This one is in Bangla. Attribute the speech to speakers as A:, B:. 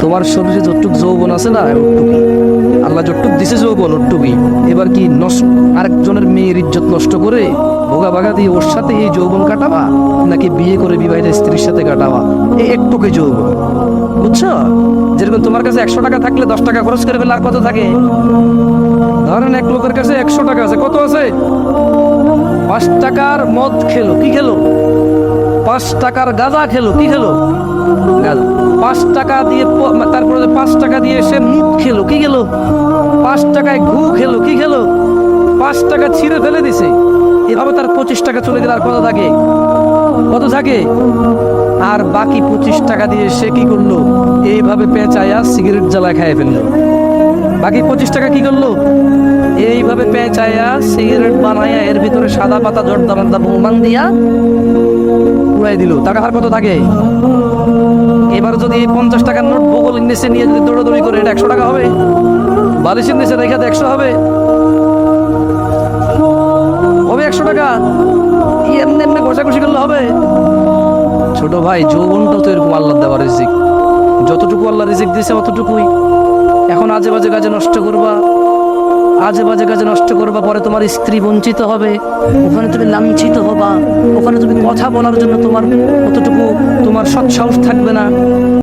A: তোমার শরীরে যতটুক যৌবন আছে না ওটুকুই আল্লাহ যতটুক দিছে যৌবন ওটুকুই। এবার কি আরেকজনের মেয়ের ইজ্জত নষ্ট করে ভোগা ভাগা দিয়ে ওর সাথে এই যৌবন কাটাবা, নাকি বিয়ে করে বিবাহিত স্ত্রীর সাথে কাটাবা? এই একটুকুই যৌবন, বুঝছো? যেরকম তোমার কাছে 100 টাকা থাকলে 10 টাকা খরচ করে ফেলে আর কত থাকে? ধরেন এক লোকের কাছে 100 টাকা আছে, কত আছে? 5 টাকার মদ খেলো, কি খেলো? 5 টাকার গাঁজা খেলো, কি খেলো? গাঁজা। 5 টাকা দিয়ে তারপরে 5 টাকা দিয়ে সে মুখ খেলো, কি খেলো? 5 টাকায় ঘু খেলো, কি খেলো? 5 টাকা ছিঁড়ে ফেলে দিছে। এভাবে তার 25 টাকা চলে গেলে আর কত থাকে? কত থাকে? আর বাকি 25 টাকা দিয়ে সে কি করলো? এইভাবে পেঁচায়া সিগারেট জ্বালা খাইয়ে ফেললো। বাকি 25 টাকা কি করলো? এইভাবে পেঁচায়া সিগারেট বানায়া এর ভিতরে সাদা পাতা জর্দা বোমান দিয়া উড়াই দিল। টাকা আর কত থাকে? এবার যদি 50 টাকার নোট বগলের নিচে নিয়ে যদি দৌড়াদৌড়ি করে, এটা 100 টাকা হবে? বালিশের নিচে রেখে 100 হবে? 100 টাকা এমনি এমনি ঘষাঘষি করলে হবে? ছোট ভাই, যৌবনটাও তো এরকম আল্লাহ দেওয়া রিজিক। যতটুকু আল্লাহ রিজিক দিয়েছে অতটুকুই। এখন আজে বাজে কাজে নষ্ট করবা, আজে বাজে কাজে নষ্ট করবা, পরে তোমার স্ত্রী বঞ্চিত হবে, ওখানে তুমি লাঞ্ছিত হবা, ওখানে তুমি কথা বলার জন্য তোমার অতটুকু তোমার সৎ সাহস থাকবে না।